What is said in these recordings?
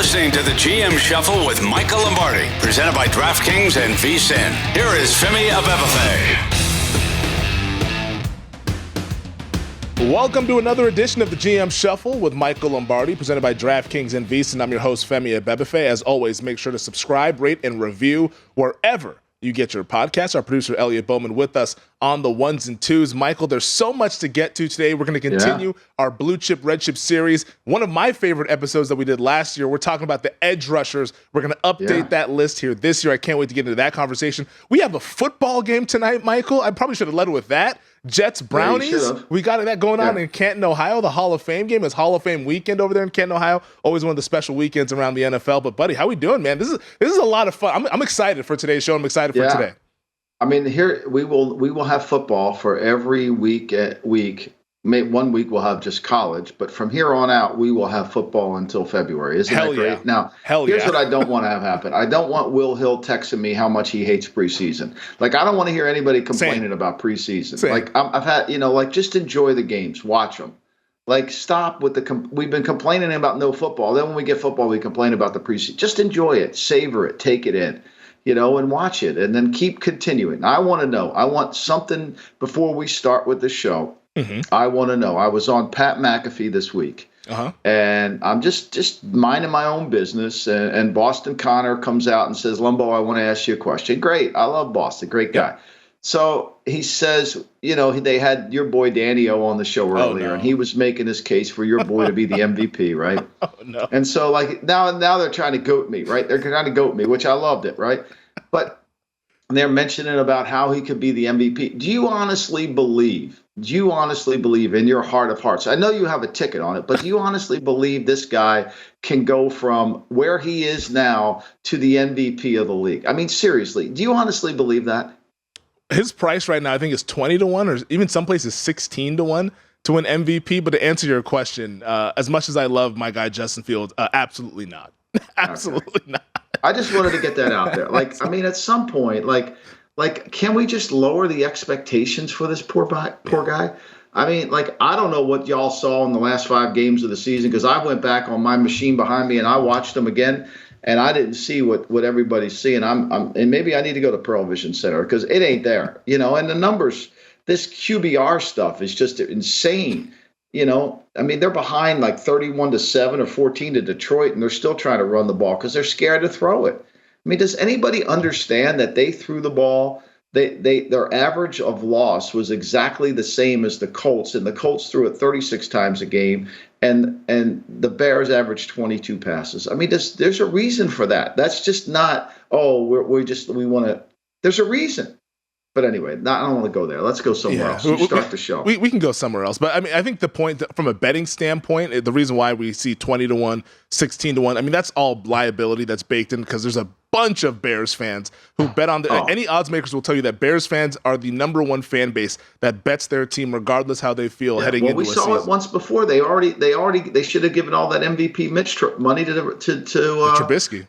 listening to the GM Shuffle with Michael Lombardi, presented by DraftKings and VSiN. Here is Femi Abebefe. Welcome to another edition of the GM Shuffle with Michael Lombardi, presented by DraftKings and VSiN. I'm your host, Femi Abebefe. As always, make sure to subscribe, rate, and review wherever you get your podcast. Our producer, Elliot Bowman, with us on the ones and twos. Michael, there's so much to get to today. We're going to continue our Blue Chip, Red Chip series. One of my favorite episodes that we did last year, we're talking about the edge rushers. We're going to update that list here this year. I can't wait to get into that conversation. We have a football game tonight, Michael. I probably should have led with that. Jets, Brownies. We got that going on in Canton, Ohio. The Hall of Fame game is Hall of Fame weekend over there in Canton, Ohio. Always one of the special weekends around the NFL. But, buddy, how we doing, man? This is a lot of fun. I'm excited for today's show. I'm excited for today. I mean, here we will have football for every week. One week we'll have just college, but from here on out, we will have football until February. Isn't that great? Now, here's what I don't want to have happen. I don't want Will Hill texting me how much he hates preseason. Like, I don't want to hear anybody complaining about preseason. Like, I've had, just enjoy the games, watch them. Like, stop with we've been complaining about no football. Then when we get football, we complain about the preseason. Just enjoy it, savor it, take it in. And watch it, and then keep continuing. I want to know. I want something before we start with the show. I want to know. I was on Pat McAfee this week, and I'm just minding my own business, and Boston Connor comes out and says, Lumbo, I want to ask you a question. Great. I love Boston. Great guy. So he says, they had your boy Danny-O on the show earlier, and he was making his case for your boy to be the MVP, right? And so, like, now they're trying to goat me, right? They're trying to goat me, which I loved it, right? But they're mentioning about how he could be the MVP. Do you honestly believe in your heart of hearts? I know you have a ticket on it, but do you honestly believe this guy can go from where he is now to the MVP of the league? I mean, seriously, do you honestly believe that? His price right now, I think, is 20-1, or even some places 16-1 to win MVP. But to answer your question, as much as I love my guy Justin Fields, absolutely not. Absolutely not. I just wanted to get that out there. Like, I mean, at some point, like, can we just lower the expectations for this poor guy? I mean, like, I don't know what y'all saw in the last 5 games of the season, because I went back on my machine behind me and I watched them again, and I didn't see what everybody's seeing. And maybe I need to go to Pearl Vision Center, because it ain't there, and the numbers, this QBR stuff is just insane. I mean, they're behind like 31-7 or 14 to Detroit, and they're still trying to run the ball because they're scared to throw it. I mean, does anybody understand that they threw the ball? Their average of loss was exactly the same as the Colts, and the Colts threw it 36 times a game, and the Bears averaged 22 passes. I mean, there's a reason for that. That's just not, we want to. There's a reason. But anyway, I don't want to go there. Let's go somewhere else. You start the show. We can go somewhere else. But I mean, I think the point from a betting standpoint, the reason why we see 20-1, 16-1, I mean, that's all liability that's baked in, because there's a bunch of Bears fans who bet on any odds makers will tell you that Bears fans are the number one fan base that bets their team regardless how they feel heading into a season. We saw it once before. They should have given all that MVP Mitch money to Trubisky.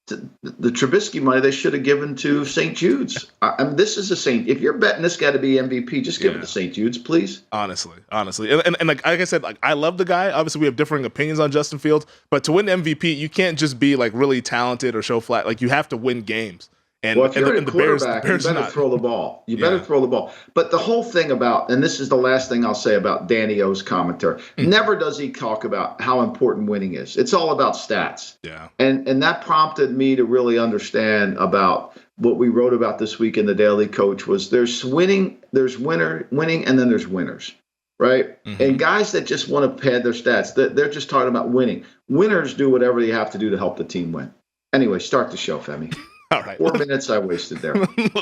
The Trubisky money they should have given to St. Jude's. I mean, this is if you're betting this guy to be MVP, just give it to St. Jude's, please. Honestly. And like I said, like, I love the guy. Obviously, we have differing opinions on Justin Fields, but to win MVP, you can't just be like really talented or show flat. Like, you have to win games. And, if you're and a quarterback, you better throw the ball. You better throw the ball. But the whole thing about, and this is the last thing I'll say about Danny-O's commentary, never does he talk about how important winning is. It's all about stats. Yeah. And that prompted me to really understand about what we wrote about this week in the Daily Coach was there's winning, and then there's winners, right? And guys that just want to pad their stats, they're just talking about winning. Winners do whatever they have to do to help the team win. Anyway, start the show, Femi. All right. 4 minutes I wasted there.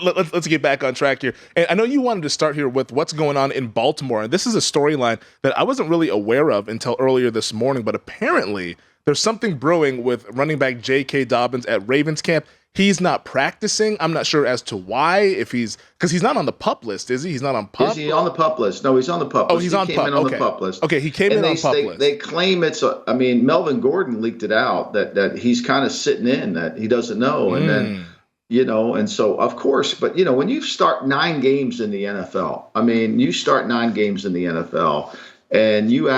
Let's get back on track here. And I know you wanted to start here with what's going on in Baltimore. And this is a storyline that I wasn't really aware of until earlier this morning. But apparently there's something brewing with running back J.K. Dobbins at Ravens camp. He's not practicing. I'm not sure as to why, because he's not on the PUP list, is he? He's not on PUP? Is he on the PUP list? No, he's on the PUP list. Oh, he's on PUP. On the PUP list. Okay, he came in on PUP list. They claim Melvin Gordon leaked it out that he's kind of sitting in, that he doesn't know. And then, and so, of course, but, when you start 9 games in the NFL, and you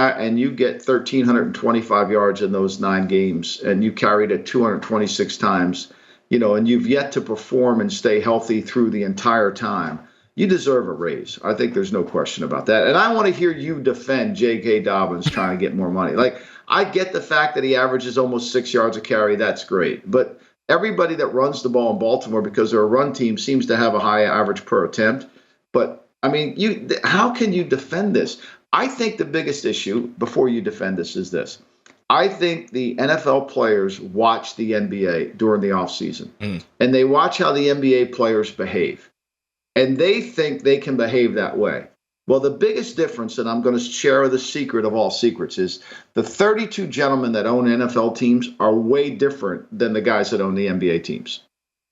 get 1,325 yards in those 9 games, and you carried it 226 times, and you've yet to perform and stay healthy through the entire time, you deserve a raise. I think there's no question about that. And I want to hear you defend J.K. Dobbins trying to get more money. Like, I get the fact that he averages almost 6 yards a carry. That's great. But everybody that runs the ball in Baltimore, because they're a run team, seems to have a high average per attempt. But, I mean, how can you defend this? I think the biggest issue, before you defend this, is this. I think the NFL players watch the NBA during the offseason, and they watch how the NBA players behave, and they think they can behave that way. Well, the biggest difference, and I'm going to share the secret of all secrets, is the 32 gentlemen that own NFL teams are way different than the guys that own the NBA teams.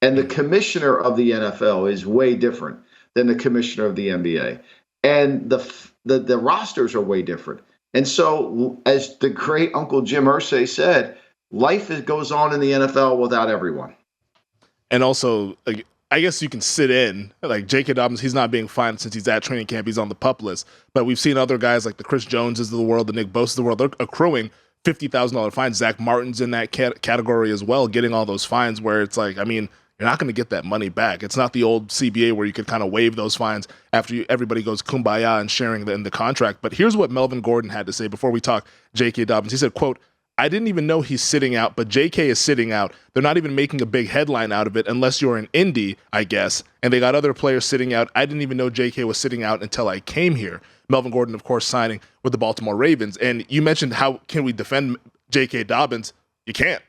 And the commissioner of the NFL is way different than the commissioner of the NBA. And the rosters are way different. And so, as the great Uncle Jim Irsay said, life goes on in the NFL without everyone. And also, I guess you can sit in. Like J.K. Dobbins, he's not being fined since he's at training camp. He's on the PUP list. But we've seen other guys like the Chris Joneses of the world, the Nick Bosa's of the world, they're accruing $50,000 fines. Zach Martin's in that category as well, getting all those fines where it's like, I mean, you're not going to get that money back. It's not the old CBA where you could kind of waive those fines after everybody goes kumbaya and sharing in the contract. But here's what Melvin Gordon had to say before we talk J.K. Dobbins. He said, quote, "I didn't even know he's sitting out, but J.K. is sitting out. They're not even making a big headline out of it unless you're in Indy, I guess. And they got other players sitting out. I didn't even know J.K. was sitting out until I came here." Melvin Gordon, of course, signing with the Baltimore Ravens. And you mentioned how can we defend J.K. Dobbins? You can't.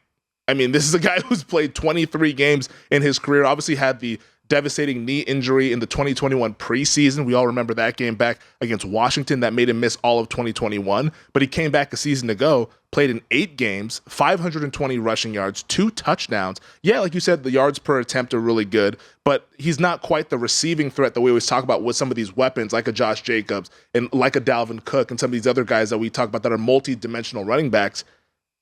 I mean, this is a guy who's played 23 games in his career, obviously had the devastating knee injury in the 2021 preseason. We all remember that game back against Washington that made him miss all of 2021. But he came back a season ago, played in 8 games, 520 rushing yards, 2 touchdowns. Yeah, like you said, the yards per attempt are really good, but he's not quite the receiving threat that we always talk about with some of these weapons like a Josh Jacobs and like a Dalvin Cook and some of these other guys that we talk about that are multi-dimensional running backs.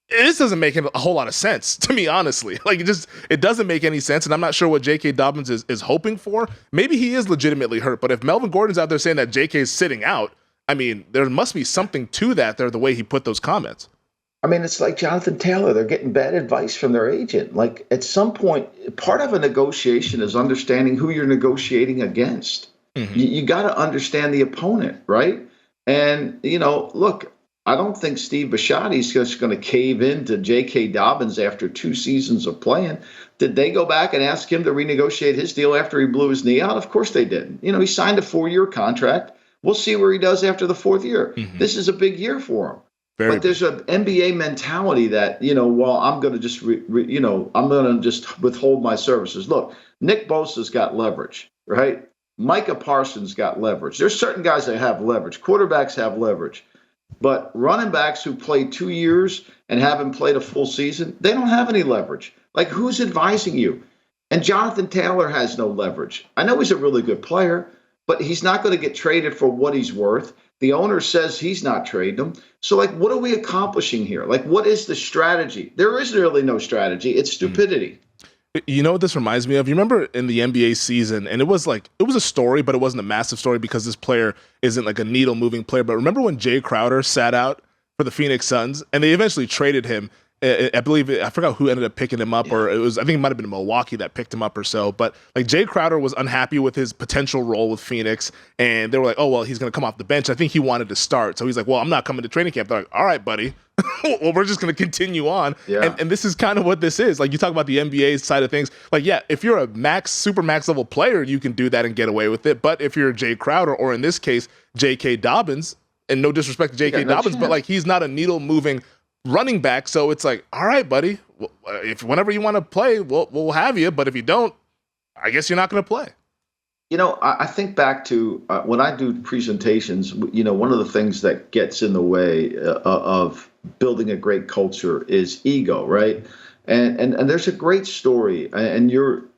This doesn't make a whole lot of sense to me, honestly. Like, it doesn't make any sense, and I'm not sure what J.K. Dobbins is hoping for. Maybe he is legitimately hurt, but if Melvin Gordon's out there saying that J.K. is sitting out, I mean, there must be something to that there, the way he put those comments. I mean, it's like Jonathan Taylor. They're getting bad advice from their agent. Like, at some point, part of a negotiation is understanding who you're negotiating against. Mm-hmm. You got to understand the opponent, right? And, look, I don't think Steve Bisciotti's just going to cave into J.K. Dobbins after 2 seasons of playing. Did they go back and ask him to renegotiate his deal after he blew his knee out? Of course they didn't. He signed a 4-year contract. We'll see where he does after the 4th year. Mm-hmm. This is a big year for him. But there's an NBA mentality that, well, I'm going to just, I'm going to just withhold my services. Look, Nick Bosa's got leverage, right? Micah Parsons got leverage. There's certain guys that have leverage. Quarterbacks have leverage. But running backs who play 2 years and haven't played a full season, they don't have any leverage. Like, who's advising you? And Jonathan Taylor has no leverage. I know he's a really good player, but he's not going to get traded for what he's worth. The owner says he's not trading him. So, like, what are we accomplishing here? Like, what is the strategy? There is really no strategy. It's stupidity. You know what this reminds me of? You remember in the NBA season, and it was a story, but it wasn't a massive story because this player isn't like a needle moving player. But remember when Jay Crowder sat out for the Phoenix Suns and they eventually traded him? I forgot who ended up picking him up, or I think it might have been Milwaukee that picked him up or so. But like Jay Crowder was unhappy with his potential role with Phoenix, and they were like, "Oh well, he's going to come off the bench." I think he wanted to start, so he's like, "Well, I'm not coming to training camp." They're like, "All right, buddy." Well, we're just going to continue on. Yeah. And this is kind of what this is. Like, you talk about the NBA side of things. Like, yeah, if you're a super max level player, you can do that and get away with it. But if you're Jay Crowder, or in this case, J.K. Dobbins, and no disrespect to J.K. Dobbins, but like, he's not a needle moving running back. So it's like, all right, buddy, if whenever you want to play, we'll have you. But if you don't, I guess you're not going to play. I think back to when I do presentations, one of the things that gets in the way of building a great culture is ego, right? And there's a great story, and you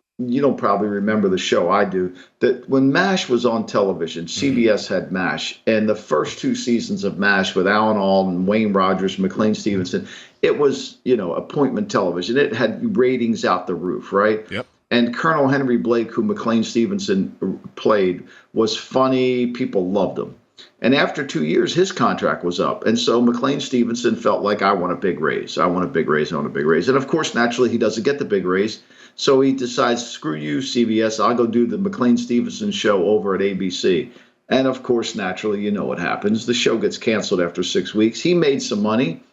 don't probably remember the show, I do, that when MASH was on television, CBS had MASH, and the first 2 seasons of MASH with Alan Alda, Wayne Rogers, McLean Stevenson, it was, appointment television. It had ratings out the roof, right? Yep. And Colonel Henry Blake, who McLean Stevenson played, was funny. People loved him. And after 2 years, his contract was up. And so McLean Stevenson felt like, I want a big raise. I want a big raise. I want a big raise. And of course, naturally, he doesn't get the big raise. So he decides, screw you, CBS. I'll go do the McLean Stevenson show over at ABC. And of course, naturally, you know what happens. The show gets canceled after 6 weeks. He made some money,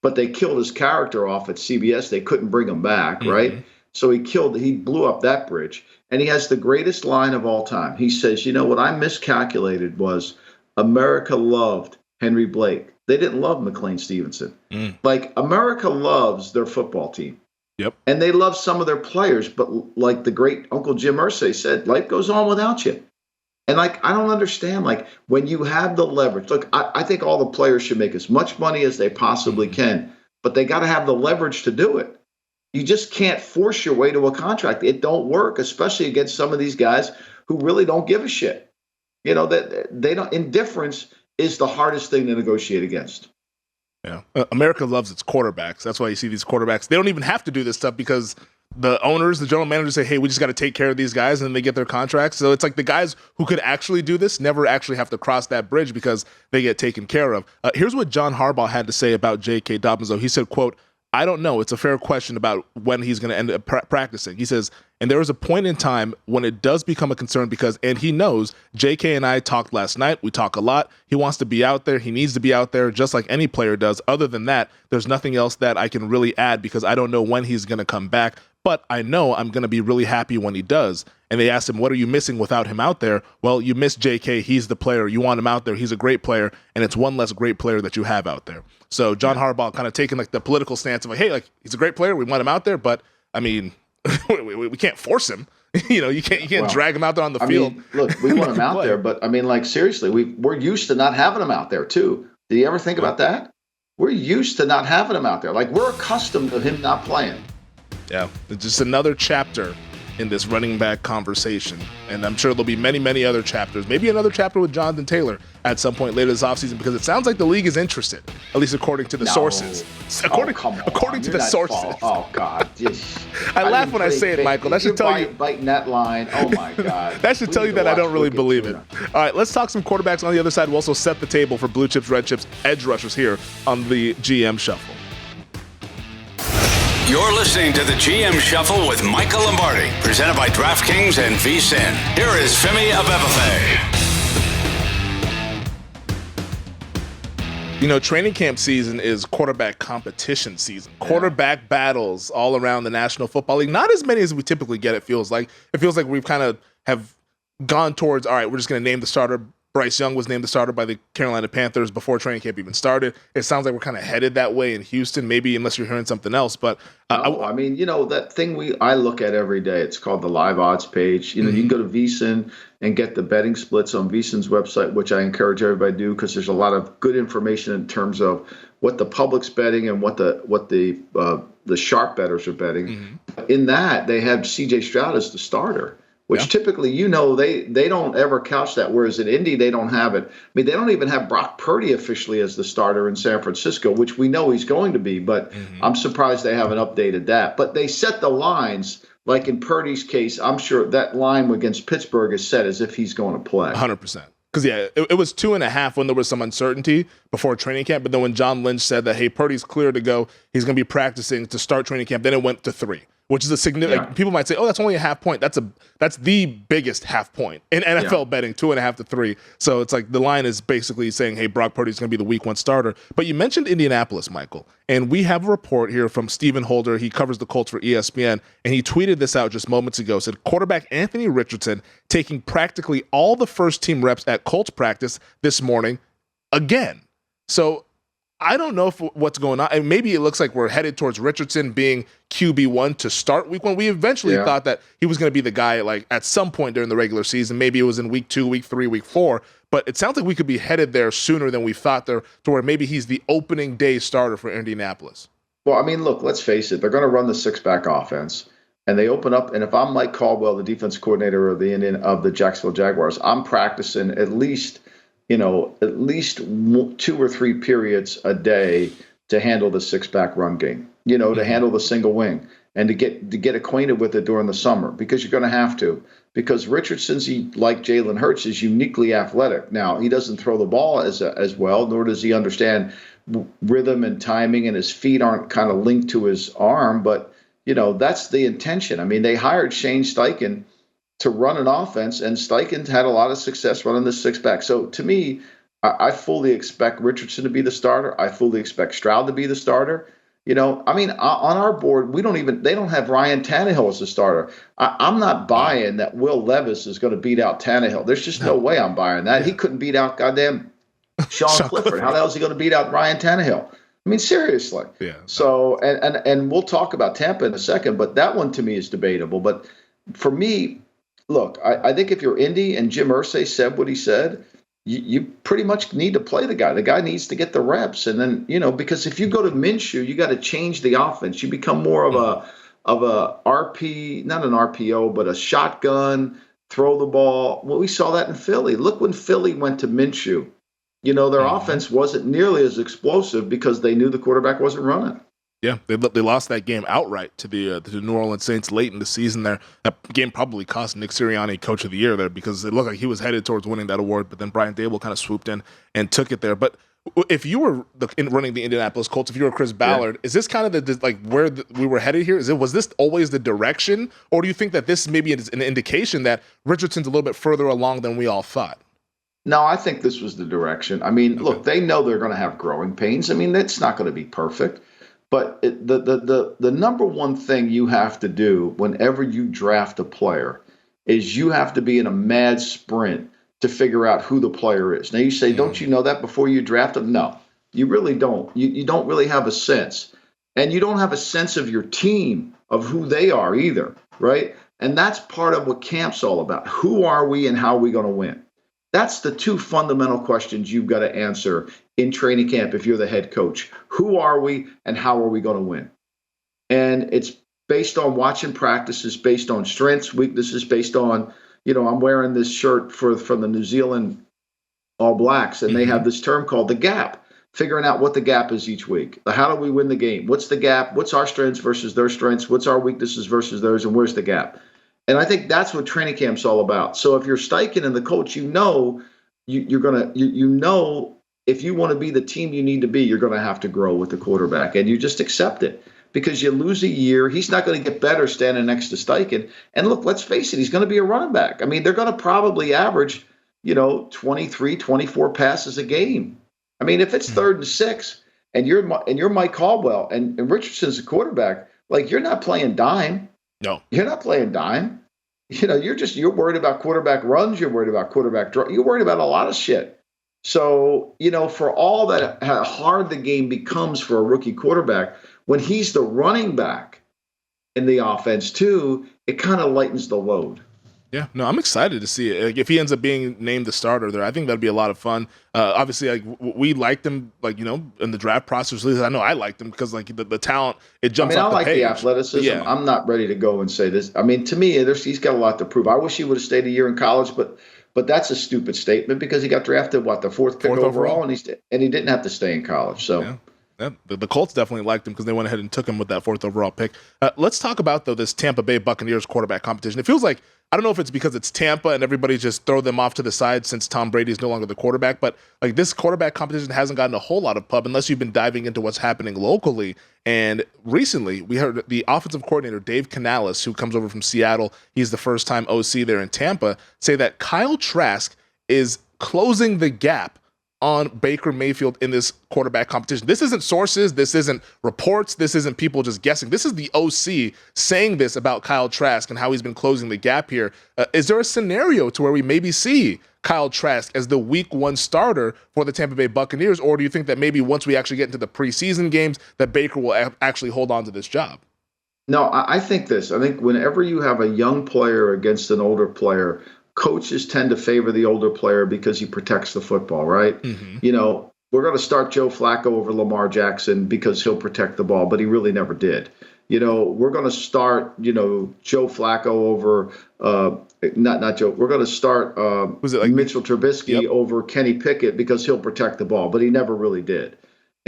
but they killed his character off at CBS. They couldn't bring him back, right? So he blew up that bridge. And he has the greatest line of all time. He says, you know, what I miscalculated was America loved Henry Blake. They didn't love McLean Stevenson. Like, America loves their football team. Yep. And they love some of their players. But like the great Uncle Jim Irsay said, life goes on without you. And like, I don't understand, like, when you have the leverage, look, I think all the players should make as much money as they possibly can, but they got to have the leverage to do it. You just can't force your way to a contract. It don't work, especially against some of these guys who really don't give a shit. You know, that they don't. Indifference is the hardest thing to negotiate against. Yeah. America loves its quarterbacks. That's why you see these quarterbacks. They don't even have to do this stuff because the owners, the general managers say, hey, we just got to take care of these guys, and then they get their contracts. So it's like the guys who could actually do this never actually have to cross that bridge because they get taken care of. Here's what John Harbaugh had to say about J.K. Dobbins, though. He said, quote, I don't know. It's a fair question about when he's going to end up practicing. He says, and there is a point in time when it does become a concern because, and he knows, JK and I talked last night. We talk a lot. He wants to be out there. He needs to be out there just like any player does. Other than that, there's nothing else that I can really add because I don't know when he's going to come back. But I know I'm going to be really happy when he does. And they asked him, what are you missing without him out there? Well, you miss JK. He's the player. You want him out there. He's a great player. And it's one less great player that you have out there. So John Harbaugh kind of taking like the political stance of like, hey, like he's a great player. We want him out there. But I mean, we can't force him. You know, you can't drag him out there on the field. Mean, look, we want him out there. But I mean, like, seriously, we're used to not having him out there, too. Did you ever think about that? We're used to not having him out there. Like, we're accustomed to him not playing. Yeah, it's just another chapter in this running back conversation. And I'm sure there'll be many, many other chapters. Maybe another chapter with Jonathan Taylor at some point later this offseason because it sounds like the league is interested, at least according to the sources. According to the sources. Oh, God. I laugh when I say it, Michael. That should tell you. Biting that line. Oh, my God. That should tell you that I don't really believe it. All right, let's talk some quarterbacks on the other side. We'll also set the table for blue chips, red chips, edge rushers here on the GM Shuffle. You're listening to the GM Shuffle with Michael Lombardi, presented by DraftKings and VSiN. Here is Femi Abebefe. You know, training camp season is quarterback competition season. Quarterback battles all around the National Football League. Not as many as we typically get, it feels like. It feels like we've kind of have gone towards, all right, we're just going to name the starter. Bryce Young was named the starter by the Carolina Panthers before training camp even started. It sounds like we're kind of headed that way in Houston, maybe unless you're hearing something else. But I mean, you know, that thing I look at every day, it's called the live odds page. You know, you can go to VSiN and get the betting splits on VSiN's website, which I encourage everybody to do because there's a lot of good information in terms of what the public's betting and what the sharp bettors are betting. In that, they have C.J. Stroud as the starter. Which typically, you know, they don't ever couch that, whereas in Indy, they don't have it. I mean, they don't even have Brock Purdy officially as the starter in San Francisco, which we know he's going to be, but I'm surprised they haven't updated that. But they set the lines, like in Purdy's case, I'm sure that line against Pittsburgh is set as if he's going to play. 100%. Because, it was 2.5 when there was some uncertainty before training camp, but then when John Lynch said that, hey, Purdy's clear to go, he's going to be practicing to start training camp, then it went to 3. Which is a significant. Like, people might say, "Oh, that's only a half point." That's the biggest half point in NFL betting, 2.5 to 3. So it's like the line is basically saying, "Hey, Brock Purdy's going to be the Week 1 starter." But you mentioned Indianapolis, Michael, and we have a report here from Stephen Holder. He covers the Colts for ESPN, and he tweeted this out just moments ago. Said quarterback Anthony Richardson taking practically all the first team reps at Colts practice this morning again. So I don't know what's going on. And maybe it looks like we're headed towards Richardson being QB1 to start Week 1. We eventually thought that he was going to be the guy like at some point during the regular season. Maybe it was in Week 2, Week 3, Week 4. But it sounds like we could be headed there sooner than we thought there to where maybe he's the opening day starter for Indianapolis. Well, I mean, look, let's face it. They're going to run the six-back offense. And they open up. And if I'm Mike Caldwell, the defense coordinator of the Jacksonville Jaguars, I'm practicing at least 2 or 3 periods a day to handle the six-back run game, to handle the single wing. and to get acquainted with it during the summer, because you're going to have to. Because Richardson's, like Jalen Hurts, is uniquely athletic. Now, he doesn't throw the ball as well, nor does he understand rhythm and timing, and his feet aren't kind of linked to his arm. But, that's the intention. I mean, they hired Shane Steichen to run an offense, and Steichen had a lot of success running the six-back. So, to me, I fully expect Richardson to be the starter. I fully expect Stroud to be the starter. On our board, they don't have Ryan Tannehill as the starter. I'm not buying that Will Levis is going to beat out Tannehill. There's just no way I'm buying that. Yeah. He couldn't beat out goddamn Sean Clifford. How the hell is he going to beat out Ryan Tannehill? I mean, seriously. Yeah. So, and we'll talk about Tampa in a second, but that one to me is debatable. But for me, look, I think if you're Indy and Jim Irsay said what he said, you pretty much need to play the guy. The guy needs to get the reps. And then, because if you go to Minshew, you got to change the offense. You become more of a RP, not an RPO, but a shotgun, throw the ball. Well, we saw that in Philly. Look, when Philly went to Minshew, their offense wasn't nearly as explosive because they knew the quarterback wasn't running. Yeah, they lost that game outright to the New Orleans Saints late in the season there. That game probably cost Nick Sirianni Coach of the Year there, because it looked like he was headed towards winning that award, but then Brian Dable kind of swooped in and took it there. But if you were running the Indianapolis Colts, if you were Chris Ballard, is this kind of where we were headed here? Was this always the direction, or do you think that this maybe is an indication that Richardson's a little bit further along than we all thought? No, I think this was the direction. I mean, Look, they know they're going to have growing pains. I mean, it's not going to be perfect. But the number one thing you have to do whenever you draft a player is you have to be in a mad sprint to figure out who the player is. Now, you say, don't you know that before you draft them? No, you really don't. You don't really have a sense. And you don't have a sense of your team, of who they are either, right? And that's part of what camp's all about. Who are we and how are we going to win? That's the two fundamental questions you've got to answer in training camp if you're the head coach. Who are we and how are we going to win? And it's based on watching practices, based on strengths, weaknesses, based on, I'm wearing this shirt from the New Zealand All Blacks, and they have this term called the gap, figuring out what the gap is each week. How do we win the game? What's the gap? What's our strengths versus their strengths? What's our weaknesses versus theirs? And where's the gap? And I think that's what training camp's all about. So if you're Steichen and the coach, you're gonna if you want to be the team you need to be, you're going to have to grow with the quarterback, and you just accept it, because you lose a year. He's not going to get better standing next to Steichen. And look, let's face it, he's going to be a running back. I mean, they're going to probably average, 23, 24 passes a game. I mean, if it's 3rd and 6 and you're Mike Caldwell and Richardson's a quarterback, you're not playing dime. No, you're not playing dime. You're worried about quarterback runs. You're worried about quarterback draw. You're worried about a lot of shit. So, for all that how hard the game becomes for a rookie quarterback, when he's the running back in the offense too, it kind of lightens the load. Yeah, no, I'm excited to see it. If he ends up being named the starter there, I think that'd be a lot of fun. Obviously, we liked him, in the draft process. At least I know I liked him because, the talent, it jumps off the page. I like the athleticism. Yeah. I'm not ready to go and say this. I mean, to me, he's got a lot to prove. I wish he would have stayed a year in college, but that's a stupid statement, because he got drafted, the 4th pick overall, and he didn't have to stay in college. So. Yeah. Yeah, the Colts definitely liked him because they went ahead and took him with that 4th overall pick. Let's talk about, though, this Tampa Bay Buccaneers quarterback competition. It feels like, I don't know if it's because it's Tampa and everybody just throw them off to the side since Tom Brady is no longer the quarterback, but this quarterback competition hasn't gotten a whole lot of pub unless you've been diving into what's happening locally. And recently, we heard the offensive coordinator, Dave Canales, who comes over from Seattle, he's the first-time OC there in Tampa, say that Kyle Trask is closing the gap on Baker Mayfield in this quarterback competition. This isn't sources. This isn't reports. This isn't people just guessing. This is the OC saying this about Kyle Trask and how he's been closing the gap here. Is there a scenario to where we maybe see Kyle Trask as the week 1 starter for the Tampa Bay Buccaneers? Or do you think that maybe once we actually get into the preseason games that Baker will actually hold on to this job? No, I think this. I think whenever you have a young player against an older player, coaches tend to favor the older player because he protects the football, right? Mm-hmm. We're going to start Joe Flacco over Lamar Jackson because he'll protect the ball, but he really never did. We're going to start, Joe Flacco over, not Joe. We're going to start Mitchell Trubisky over Kenny Pickett because he'll protect the ball, but he never really did.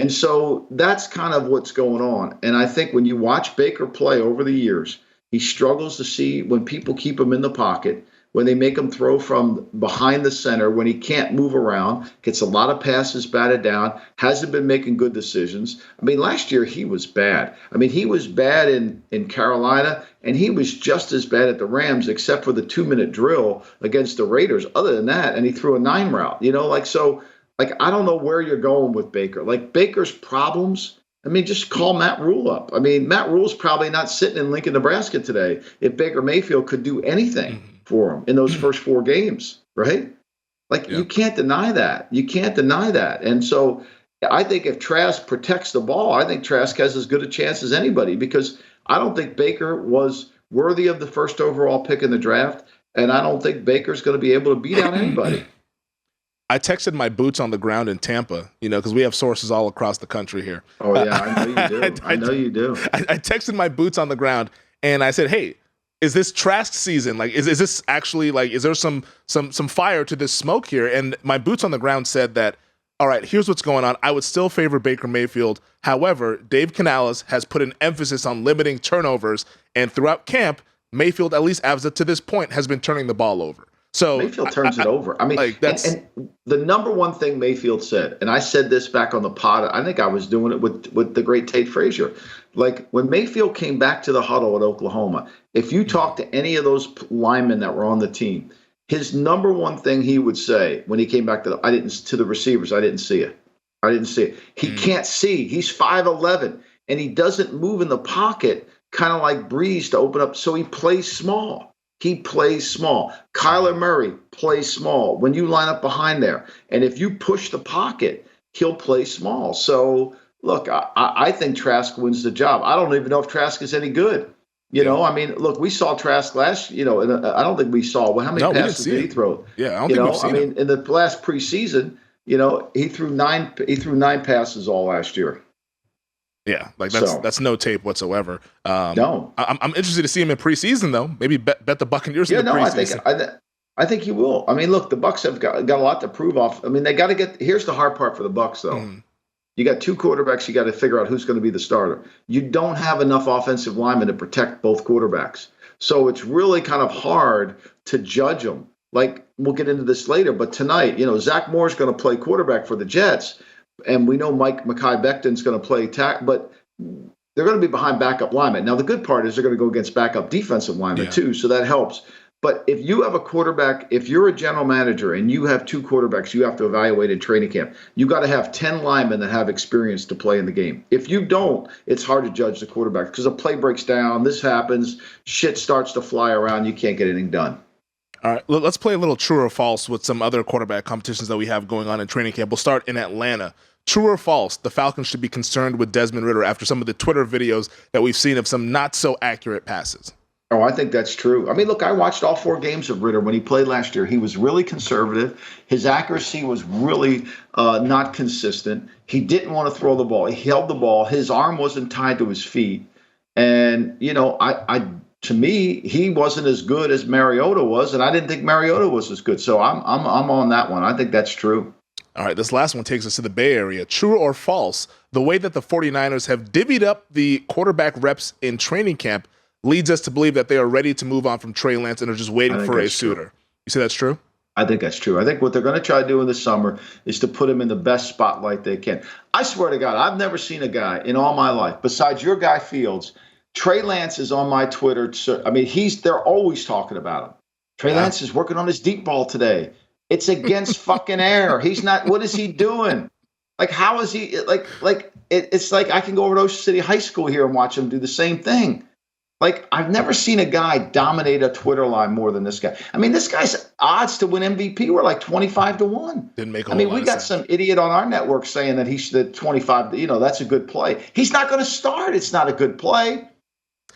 And so that's kind of what's going on. And I think when you watch Baker play over the years, he struggles to see when people keep him in the pocket, when they make him throw from behind the center, when he can't move around, gets a lot of passes batted down, hasn't been making good decisions. I mean, last year he was bad. I mean, he was bad in Carolina, and he was just as bad at the Rams, except for the 2-minute drill against the Raiders. Other than that, and he threw a 9 route, I don't know where you're going with Baker. Like, Baker's problems, just call Matt Rule up. Matt Rule's probably not sitting in Lincoln, Nebraska today if Baker Mayfield could do anything for him in those first 4 games, right? You can't deny that. You can't deny that. And so I think if Trask protects the ball, I think Trask has as good a chance as anybody, because I don't think Baker was worthy of the first overall pick in the draft, and I don't think Baker's going to be able to beat out anybody. I texted my boots on the ground in Tampa, because we have sources all across the country here. Oh, yeah, I know you do. I know you do. I texted my boots on the ground, and I said, hey, is this Trask season? Like, is this actually, is there some fire to this smoke here? And my boots on the ground said that, all right, here's what's going on. I would still favor Baker Mayfield. However, Dave Canales has put an emphasis on limiting turnovers, and throughout camp, Mayfield, at least as of to this point, has been turning the ball over. So Mayfield turns it over. And the number one thing Mayfield said, and I said this back on the pod, I think I was doing it with the great Tate Frazier. When Mayfield came back to the huddle at Oklahoma, if you talk to any of those linemen that were on the team, his number one thing he would say when he came back to the receivers, I didn't see it. I didn't see it. He can't see. He's 5'11", and he doesn't move in the pocket, kind of like Breeze, to open up. So he plays small. He plays small. Kyler Murray plays small. When you line up behind there, and if you push the pocket, he'll play small. So, look, I think Trask wins the job. I don't even know if Trask is any good. Look, we saw Trask last, and I don't think we saw, how many passes did he throw? Yeah, I don't think we've seen him. In the last preseason, he threw nine passes all last year. Yeah, that's no tape whatsoever. No, I'm interested to see him in preseason though. Maybe bet the Buccaneers in the preseason. I think he will. Look, the Bucs have got a lot to prove off. They got to get. Here's the hard part for the Bucs though. You got 2 quarterbacks. You got to figure out who's going to be the starter. You don't have enough offensive linemen to protect both quarterbacks, so it's really kind of hard to judge them. We'll get into this later, but tonight, Zach Moore's going to play quarterback for the Jets. And we know Mekhi Becton's going to play but they're going to be behind backup linemen. Now, the good part is they're going to go against backup defensive linemen too, so that helps. But if you have a quarterback, if you're a general manager and you have 2 quarterbacks you have to evaluate in training camp, you got to have 10 linemen that have experience to play in the game. If you don't, it's hard to judge the quarterback because a play breaks down, this happens, shit starts to fly around, you can't get anything done. All right, let's play a little true or false with some other quarterback competitions that we have going on in training camp. We'll start in Atlanta. True or false, the Falcons should be concerned with Desmond Ridder after some of the Twitter videos that we've seen of some not so accurate passes? Oh, I think that's true. Look, I watched all 4 games of Ridder when he played last year. He was really conservative. His accuracy was really not consistent. He didn't want to throw the ball. He held the ball. His arm wasn't tied to his feet. And, to me, he wasn't as good as Mariota was, and I didn't think Mariota was as good. So I'm on that one. I think that's true. All right, this last one takes us to the Bay Area. True or false, the way that the 49ers have divvied up the quarterback reps in training camp leads us to believe that they are ready to move on from Trey Lance and are just waiting for a suitor. True. You say that's true? I think that's true. I think what they're going to try to do in the summer is to put him in the best spotlight they can. I swear to God, I've never seen a guy in all my life, besides your guy Fields. Trey Lance is on my Twitter. They're always talking about him. Trey Lance is working on his deep ball today. It's against fucking air. He's not. What is he doing? How is he? It's like I can go over to Ocean City High School here and watch him do the same thing. I've never seen a guy dominate a Twitter line more than this guy. This guy's odds to win MVP were 25-1. Didn't make a whole lot of sense. We got some idiot on our network saying that he should 25. That's a good play. He's not going to start. It's not a good play.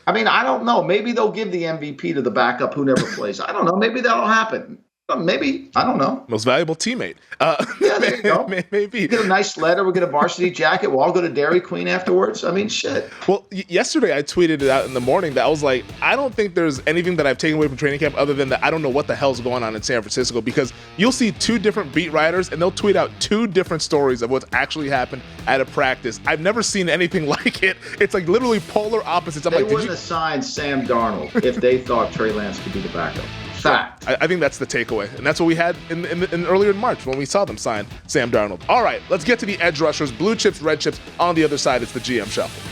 I don't know. Maybe they'll give the MVP to the backup who never plays. I don't know. Maybe that'll happen. Maybe. I don't know. Most valuable teammate. Yeah, Yeah, there you go. Maybe. We get a nice letter. We get a varsity jacket. We'll all go to Dairy Queen afterwards. I mean, shit. Well, yesterday I tweeted it out in the morning that I was like, I don't think there's anything that I've taken away from training camp other than that I don't know what the hell's going on in San Francisco, because you'll see two different beat writers and they'll tweet out two different stories of what's actually happened at a practice. I've never seen anything like it. It's like literally polar opposites. They wouldn't have signed Sam Darnold if they thought Trey Lance could be the backup. Fact. I think that's the takeaway, and that's what we had in earlier in March when we saw them sign Sam Darnold. All right, let's get to the edge rushers, blue chips, red chips. On the other side, it's the GM Shuffle.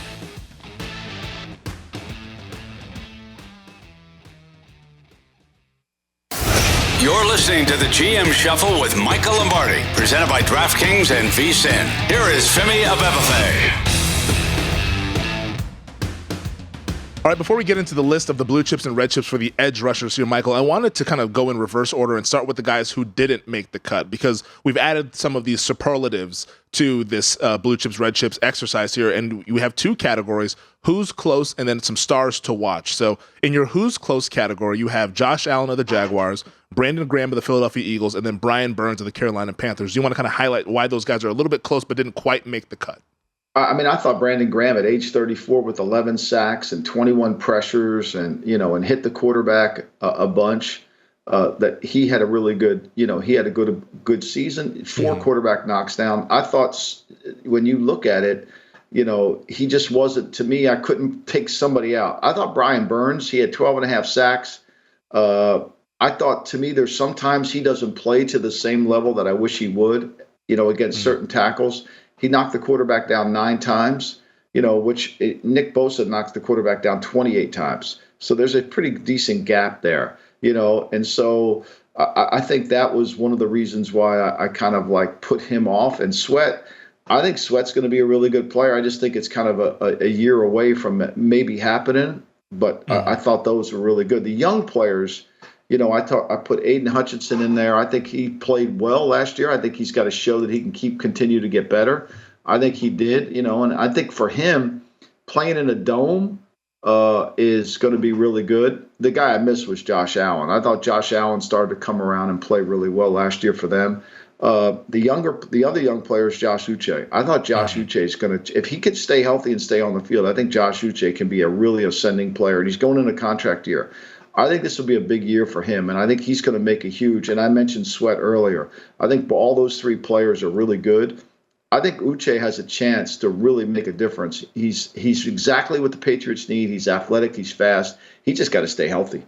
You're listening to the GM Shuffle with Michael Lombardi, presented by DraftKings and VSiN. Here is Femi Abebefe. All right, before we get into the list of the blue chips and red chips for the edge rushers here, Michael, I wanted to kind of go in reverse order and start with the guys who didn't make the cut, because we've added some of these superlatives to this blue chips, red chips exercise here, and we have two categories: who's close and then some stars to watch. So in your who's close category, you have Josh Allen of the Jaguars, Brandon Graham of the Philadelphia Eagles, and then Brian Burns of the Carolina Panthers. Do you want to kind of highlight why those guys are a little bit close but didn't quite make the cut? I mean, I thought Brandon Graham at age 34 with 11 sacks and 21 pressures and hit the quarterback a bunch, that he had a really good, he had a good season, 4 quarterback knocks down. I thought when you look at it, he just wasn't, to me, I couldn't pick somebody out. I thought Brian Burns, he had 12 and a half sacks. I thought, to me, there's sometimes he doesn't play to the same level that I wish he would, against certain tackles. He knocked the quarterback down 9 times, which Nick Bosa knocks the quarterback down 28 times. So there's a pretty decent gap there, and so I think that was one of the reasons why I kind of like put him off. And Sweat, I think Sweat's going to be a really good player. I just think it's kind of a year away from it maybe happening, but I thought those were really good. The young players, I put Aiden Hutchinson in there. I think he played well last year. I think he's got to show that he can continue to get better. I think he did, and I think for him, playing in a dome is going to be really good. The guy I missed was Josh Allen. I thought Josh Allen started to come around and play really well last year for them. The other young player is Josh Uche. I thought Josh Uche is going to, if he could stay healthy and stay on the field, I think Josh Uche can be a really ascending player, and he's going in a contract year. I think this will be a big year for him, and I think he's going to make a huge, and I mentioned Sweat earlier. I think all those 3 players are really good. I think Uche has a chance to really make a difference. He's exactly what the Patriots need. He's athletic. He's fast. He just got to stay healthy.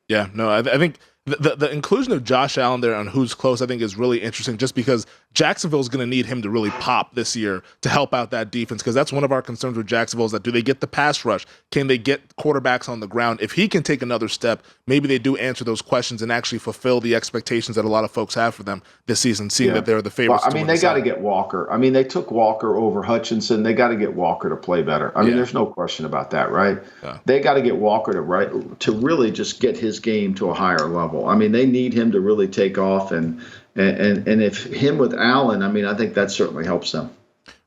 Yeah, no, I think the inclusion of Josh Allen there on who's close, I think, is really interesting, just because Jacksonville is going to need him to really pop this year to help out that defense, because that's one of our concerns with Jacksonville is that do they get the pass rush? Can they get quarterbacks on the ground? If he can take another step, maybe they do answer those questions and actually fulfill the expectations that a lot of folks have for them this season, seeing that they're the favorites. Well, they got to get Walker. They took Walker over Hutchinson. They got to get Walker to play better. There's no question about that, right? Yeah. They got to get Walker to really just get his game to a higher level. They need him to really take off, and if him with Allen, I think that certainly helps them.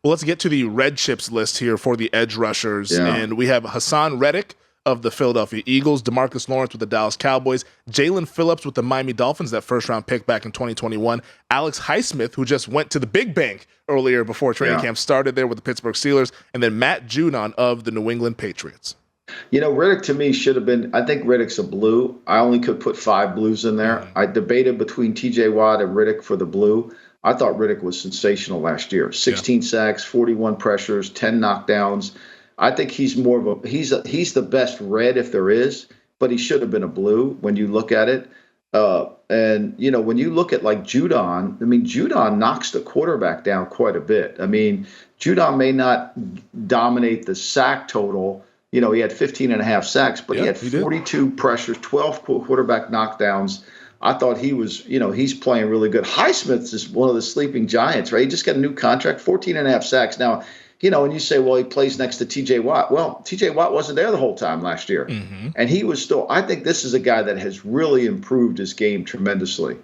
Well, let's get to the red chips list here for the edge rushers, and we have Hassan Reddick of the Philadelphia Eagles, DeMarcus Lawrence with the Dallas Cowboys, Jalen Phillips with the Miami Dolphins, that first-round pick back in 2021, Alex Highsmith, who just went to the big bank earlier before training camp started there with the Pittsburgh Steelers, and then Matt Judon of the New England Patriots. Reddick to me should have been, I think Reddick's a blue. I only could put 5 blues in there. I debated between TJ Watt and Reddick for the blue. I thought Reddick was sensational last year. 16 sacks, 41 pressures, 10 knockdowns. I think he's more of he's the best red if there is, but he should have been a blue when you look at it. And when you look at like Judon, Judon knocks the quarterback down quite a bit. Judon may not dominate the sack total. He had 15 and a half sacks, but he had 42 pressures, 12 quarterback knockdowns. I thought he was, he's playing really good. Highsmith is one of the sleeping giants, right? He just got a new contract, 14 and a half sacks. Now, and you say, well, he plays next to TJ Watt. Well, TJ Watt wasn't there the whole time last year. And he was still, I think this is a guy that has really improved his game tremendously.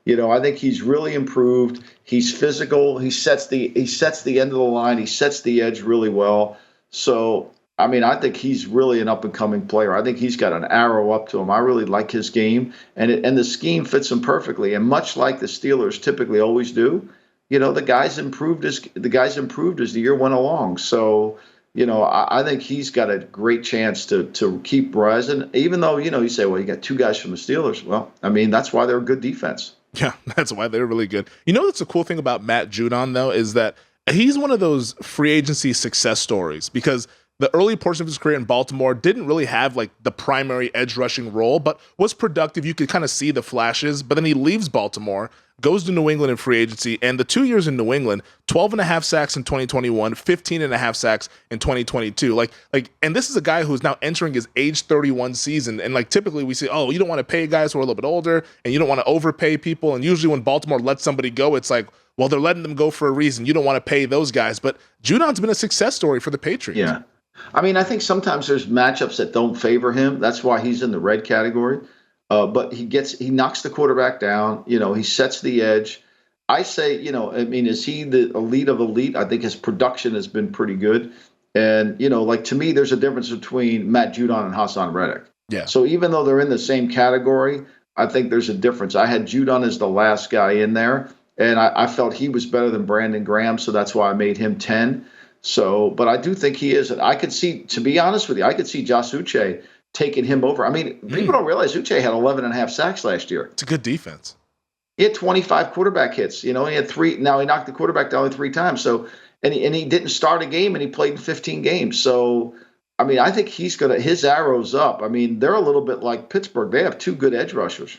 I think he's really improved. He's physical. He sets the end of the line. He sets the edge really well. So, I think he's really an up-and-coming player. I think he's got an arrow up to him. I really like his game, and the scheme fits him perfectly. And much like the Steelers typically always do, the guy's improved as the year went along. So, I think he's got a great chance to keep rising, even though, you say, well, you got two guys from the Steelers. Well, I mean, that's why they're a good defense. Yeah, that's why they're really good. That's the cool thing about Matt Judon, though, is that he's one of those free agency success stories, because the early portion of his career in Baltimore didn't really have like the primary edge rushing role, but was productive. You could kind of see the flashes, but then he leaves Baltimore, goes to New England in free agency, and the 2 years in New England, 12.5 sacks in 2021, 15.5 sacks in 2022. And this is a guy who's now entering his age 31 season. And like typically we say, oh, you don't want to pay guys who are a little bit older, and you don't want to overpay people. And usually when Baltimore lets somebody go, it's like, well, they're letting them go for a reason. You don't want to pay those guys. But Judon's been a success story for the Patriots. Yeah. I mean, I think sometimes there's matchups that don't favor him. That's why he's in the red category. But he knocks the quarterback down. He sets the edge. I say, is he the elite of elite? I think his production has been pretty good. And, to me, there's a difference between Matt Judon and Hassan Reddick. Yeah. So even though they're in the same category, I think there's a difference. I had Judon as the last guy in there, and I felt he was better than Brandon Graham, so that's why I made him 10. So, but I do think he is. I could see, to be honest with you, I could see Josh Uche taking him over. I mean, people don't realize Uche had 11.5 sacks last year. It's a good defense. He had 25 quarterback hits. He had 3. Now he knocked the quarterback down 3 times. So, and he didn't start a game, and he played in 15 games. So, I mean, I think his arrow's up. I mean, they're a little bit like Pittsburgh. They have 2 good edge rushers.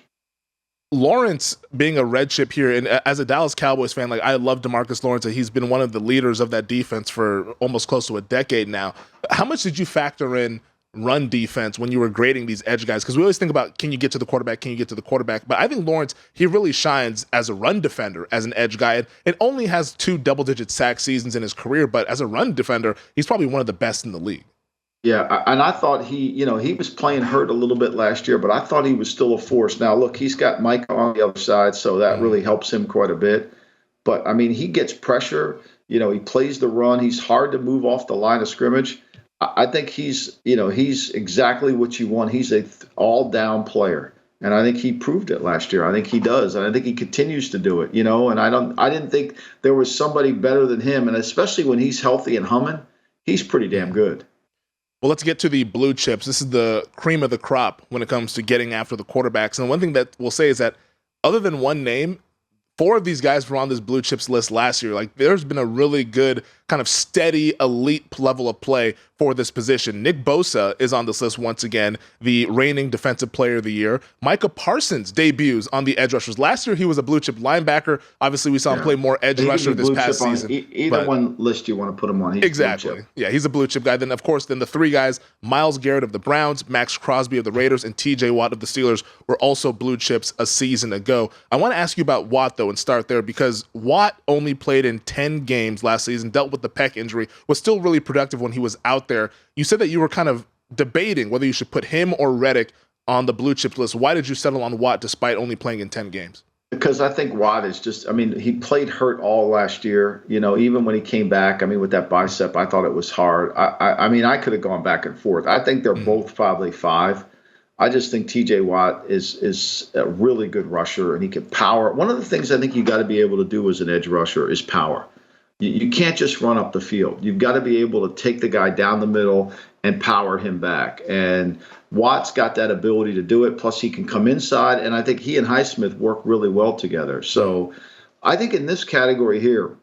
Lawrence being a red chip here, and as a Dallas Cowboys fan, I love DeMarcus Lawrence, and he's been one of the leaders of that defense for almost close to a decade now. How much did you factor in run defense when you were grading these edge guys? Because we always think about, can you get to the quarterback? But I think Lawrence, he really shines as a run defender, as an edge guy. It only has 2 double-digit sack seasons in his career, but as a run defender, he's probably one of the best in the league. Yeah, and I thought he was playing hurt a little bit last year, but I thought he was still a force. Now, look, he's got Mike on the other side, so that really helps him quite a bit. But, I mean, he gets pressure. He plays the run. He's hard to move off the line of scrimmage. I think he's exactly what you want. He's a all-down player, and I think he proved it last year. I think he does, and I think he continues to do it. And I didn't think there was somebody better than him, and especially when he's healthy and humming, he's pretty damn good. Well, let's get to the blue chips. This is the cream of the crop when it comes to getting after the quarterbacks. And one thing that we'll say is that other than one name, 4 of these guys were on this blue chips list last year. There's been a really good kind of steady elite level of play for this position. Nick Bosa is on this list once again, the reigning defensive player of the year. Micah Parsons debuts on the edge rushers. Last year, he was a blue chip linebacker. Obviously, we saw him play more edge rusher this past season. Either one list you want to put him on. Exactly. Yeah, he's a blue chip guy. Then, of course, the 3 guys, Myles Garrett of the Browns, Max Crosby of the Raiders, and TJ Watt of the Steelers were also blue chips a season ago. I want to ask you about Watt, though, and start there, because Watt only played in 10 games last season, dealt with the pec injury, was still really productive when he was out there. You said that you were kind of debating whether you should put him or Reddick on the blue chip list. Why did you settle on Watt despite only playing in 10 games? Because I think Watt is he played hurt all last year. Even when he came back, with that bicep, I thought it was hard. I could have gone back and forth. I think they're both probably 5. I just think TJ Watt is a really good rusher, and he can power. One of the things I think you got to be able to do as an edge rusher is power. You can't just run up the field. You've got to be able to take the guy down the middle and power him back. And Watt's got that ability to do it. Plus, he can come inside, and I think he and Highsmith work really well together. So I think in this category here,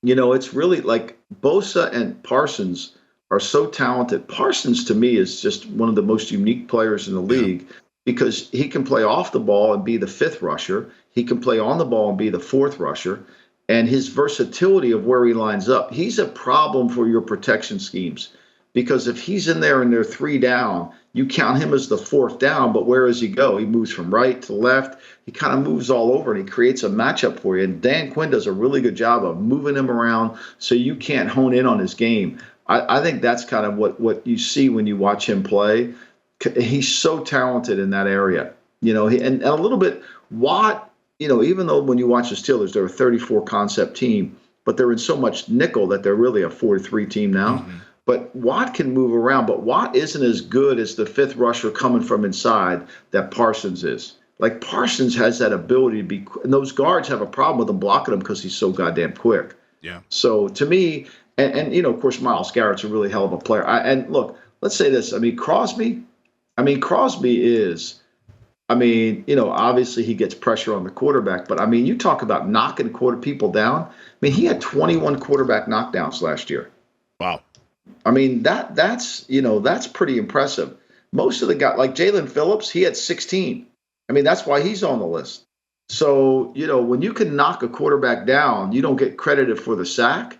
it's really like Bosa and Parsons are so talented. Parsons, to me, is just one of the most unique players in the league because he can play off the ball and be the 5th rusher. He can play on the ball and be the 4th rusher. And his versatility of where he lines up, he's a problem for your protection schemes. Because if he's in there and they're 3 down, you count him as the 4th down, but where does he go? He moves from right to left. He kind of moves all over, and he creates a matchup for you. And Dan Quinn does a really good job of moving him around so you can't hone in on his game. I think that's kind of what you see when you watch him play. He's so talented in that area. And a little bit, Watt, even though when you watch the Steelers, they're a 34 concept team, but they're in so much nickel that they're really a 4-3 team now. Mm-hmm. But Watt can move around, but Watt isn't as good as the 5th rusher coming from inside that Parsons is. Like Parsons has that ability to be, and those guards have a problem with him blocking him because he's so goddamn quick. Yeah. So to me, and of course, Myles Garrett's a really hell of a player. And look, let's say this. Crosby is, obviously he gets pressure on the quarterback, but you talk about knocking people down. He had 21 quarterback knockdowns last year. Wow. That's pretty impressive. Most of the guys, like Jalen Phillips, he had 16. That's why he's on the list. So, when you can knock a quarterback down, you don't get credited for the sack.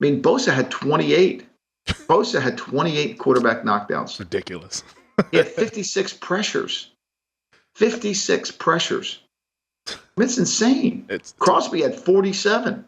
Bosa had 28. Bosa had 28 quarterback knockdowns. Ridiculous. He had 56 pressures. 56 pressures. It's insane. Crosby had 47.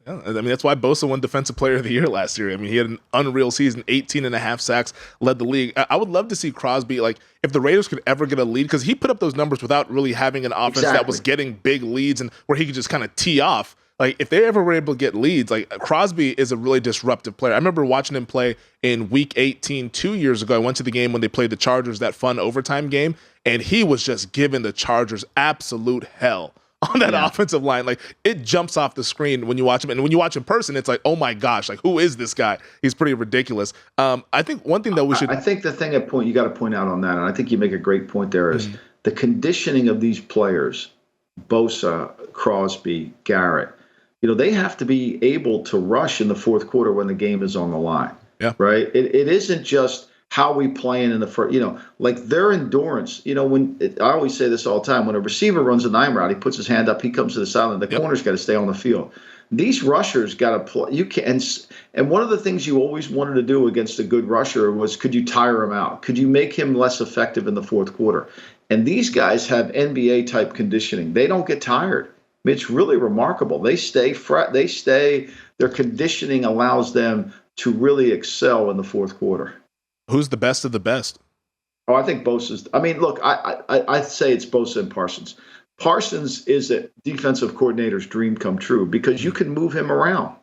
Yeah, that's why Bosa won Defensive Player of the Year last year. He had an unreal season, 18 and a half sacks, led the league. I would love to see Crosby, if the Raiders could ever get a lead, because he put up those numbers without really having an offense that was getting big leads and where he could just kind of tee off. If they ever were able to get leads, Crosby is a really disruptive player. I remember watching him play in Week 18 2 years ago. I went to the game when they played the Chargers, that fun overtime game, and he was just giving the Chargers absolute hell on that offensive line. It jumps off the screen when you watch him. And when you watch him in person, it's oh my gosh, who is this guy? He's pretty ridiculous. I think one thing that we should... I think the thing you got to point out on that, and I think you make a great point there, is the conditioning of these players, Bosa, Crosby, Garrett, they have to be able to rush in the fourth quarter when the game is on the line. Yeah. Right? It isn't just how we playing in the first, their endurance. I always say this all the time. When a receiver runs a 9 route, he puts his hand up, he comes to the sideline. The corner's got to stay on the field. These rushers got to play. You can, and one of the things you always wanted to do against a good rusher was, could you tire him out? Could you make him less effective in the fourth quarter? And these guys have NBA type conditioning. They don't get tired. It's really remarkable. They stay their conditioning allows them to really excel in the fourth quarter. Who's the best of the best? Oh, I think Bosa's. Look, I'd say it's Bosa and Parsons. Parsons is a defensive coordinator's dream come true because you can move him around.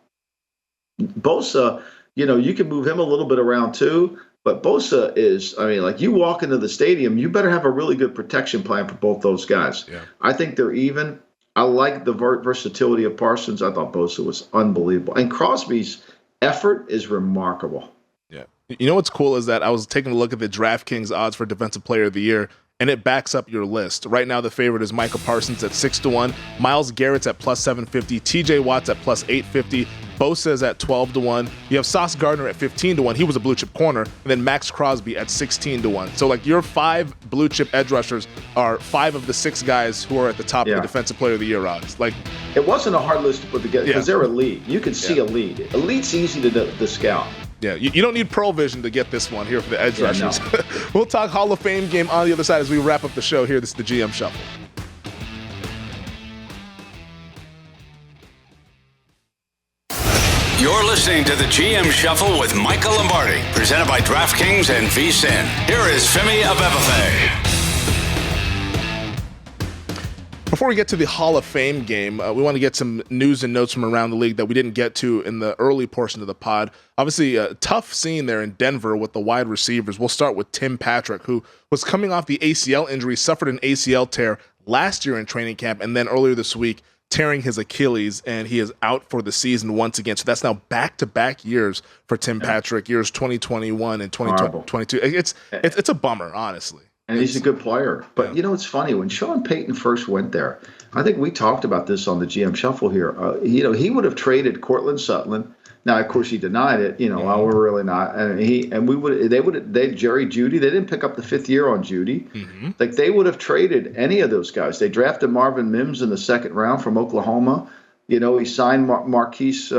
Bosa, you can move him a little bit around too, but Bosa is, you walk into the stadium, you better have a really good protection plan for both those guys. Yeah. I think they're even. I like the versatility of Parsons. I thought Bosa was unbelievable. And Crosby's effort is remarkable. Yeah. You know what's cool is that I was taking a look at the DraftKings odds for Defensive Player of the Year, and it backs up your list. Right now, the favorite is Micah Parsons at 6-1, Myles Garrett's at plus 750, TJ Watt's at plus 850, Bosa is at 12-1. You have Sauce Gardner at 15-1. He was a blue chip corner, and then Max Crosby at 16-1. So your 5 blue chip edge rushers are 5 of the 6 guys who are at the top of the Defensive Player of the Year odds. It wasn't a hard list to put together because they're elite. You can see elite. Elite's easy to scout. Yeah, you don't need Pearl Vision to get this one here for the edge rushers. No. We'll talk Hall of Fame game on the other side as we wrap up the show here. This is the GM Shuffle. You're listening to the GM Shuffle with Michael Lombardi, presented by DraftKings and VSiN. Here is Femi Abebefe. Before we get to the Hall of Fame game, we want to get some news and notes from around the league that we didn't get to in the early portion of the pod. Obviously, a tough scene there in Denver with the wide receivers. We'll start with Tim Patrick, who was coming off the ACL injury, suffered an ACL tear last year in training camp, and then earlier this week, tearing his Achilles, and he is out for the season once again. So that's now back-to-back years for Tim Patrick, years 2021 and 2022. It's a bummer, honestly. And he's a good player. But, it's funny. When Sean Payton first went there, I think we talked about this on the GM Shuffle here. He would have traded Cortland Sutton. Now, of course, he denied it. Well, we're really not. And Jerry Jeudy. They didn't pick up the 5th year on Jeudy. Mm-hmm. They would have traded any of those guys. They drafted Marvin Mims in the 2nd round from Oklahoma. He signed Marquise